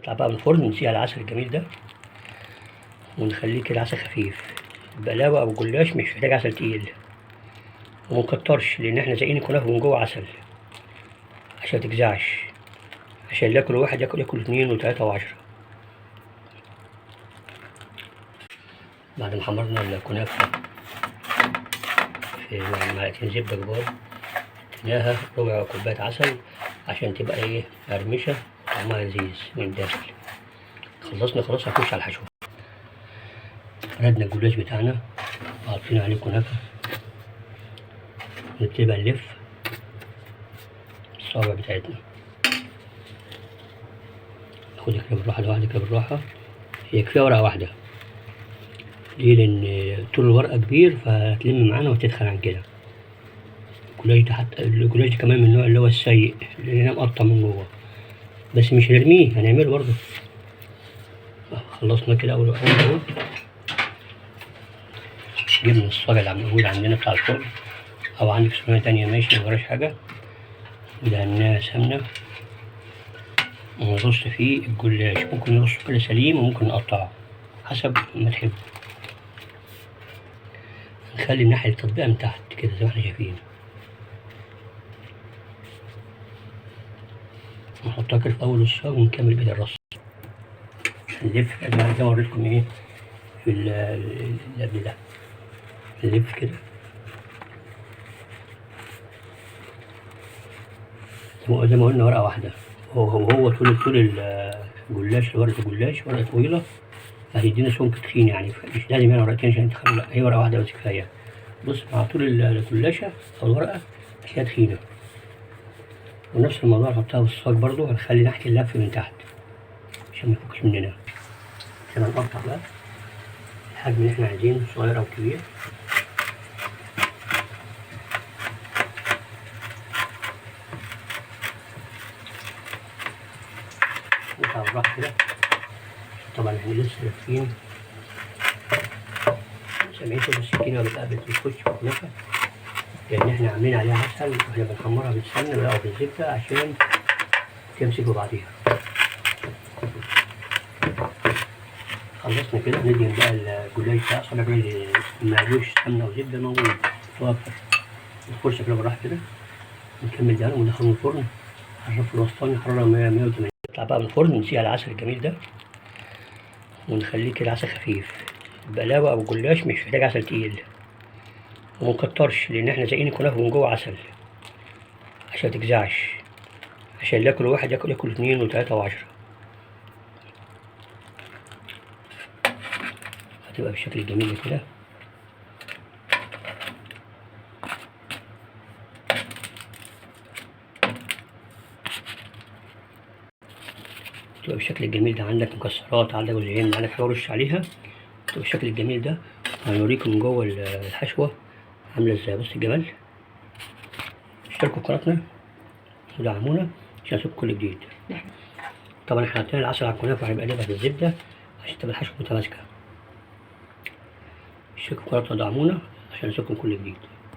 نطلع بقى من الفرن نسيح العسل الجميل ده ونخليه كده عسل خفيف. البقلاوة أو الجلاش مش محتاج عسل تقيل، ومنكترش لأن احنا زاقين الكنافة من جوه عسل عشان متجزعش، عشان ياكل واحد ياكل 2 و3 و10. بعد ما حمرنا الكنافة في معلقتين زبدة كبار اديناها ربع كوباية عسل عشان تبقى ايه مقرمشة وطعمها لذيذ من الداخل. خلصنا خلاص هنخش على الحشو. ردنا الجلاش بتاعنا وحاطين عليه كنافة، نبتدي بقى نلف الصوابع بتاعتنا، ناخدها كده بالراحة لوحدها كده بالراحة. هي كفاية ورقة واحدة ليه؟ لأن طول الورقة كبير فهتلم معانا وتتخن عن كده. الجلاش ده حتى الجلاش ده كمان من النوع اللي هو السيء لأنه مقطع من جوه، بس مش هنرميه هنعمله برضه. خلصنا كده أول أول جبنا الصاج اللي موجود عندنا بتاع الفرن أو عندك صينية تانية ماشي مجراش حاجة، ودهناها سمنة ونرص فيه الجلاش. ممكن نرصه كده سليم وممكن نقطعه حسب ما تحب. نخلي الناحية التطبيقة من تحت كده زي ما احنا شايفين، نحطها كده في أول الصاج ونكمل بقية الرص. نلف زي ما وريتكم ايه في اللي قبل ده، نلف كده زي ما قلنا ورقة واحدة. هو طول الجلاش ورقة الجلاش ورقة طويلة هيدينا سمك تخين، يعني مش لازم يعني ورقتين عشان تخلي، لا هي ورقة واحدة بس كفاية. بص مع طول الجلاشة أو الورقة هي تخينة. ونفس الموضوع نحطها في الصاج برضو، هنخلي ناحية اللف من تحت عشان ميفكش مننا. عشان هنقطع بقى الحجم اللي احنا عايزينه صغير أو كبير. نقطع بالراحة كده. طبعا احنا لسه لافين، سامعين صوت السكينة بتقابل بتخش في الكنافة لأن احنا عاملين عليها عسل واحنا بنحمرها بالسمنة بقى وبالزبدة عشان تمسك ببعضيها. خلصنا كده ندهن بقى الجلاش ده أصلا اللي معلوش سمنة وزبدة موجود متوفر. الفرشة كده بالراحة كده نكمل دهنه وندخله الفرن على الرف الوسطاني حرارة 180. نطلع بقى من الفرن نسيح العسل الجميل ده ونخليه كده عسل خفيف. البقلاوة أو الجلاش مش محتاج عسل تقيل، ومنكترش لأن احنا زاقين الكنافة من جوه عسل عشان متجزعش، عشان ياكل واحد ياكل 2 و3 و10. هتبقى بالشكل الجميل ده كده. تبقى بالشكل الجميل ده. عندك مكسرات، عندك جوزين، عندك حاجة رش عليها تبقى بالشكل الجميل ده. هنوريكم من جوه الحشوة عاملة ازاي. بص الجمال. اشتركوا في قناتنا ودعمونا عشان يوصلكم كل جديد. طبعا احنا حطينا العسل على الكنافة وهنقلبها في الزبدة عشان تبقى الحشوة متماسكة. اشتركوا في قناتنا ودعمونا عشان يوصلكم كل جديد.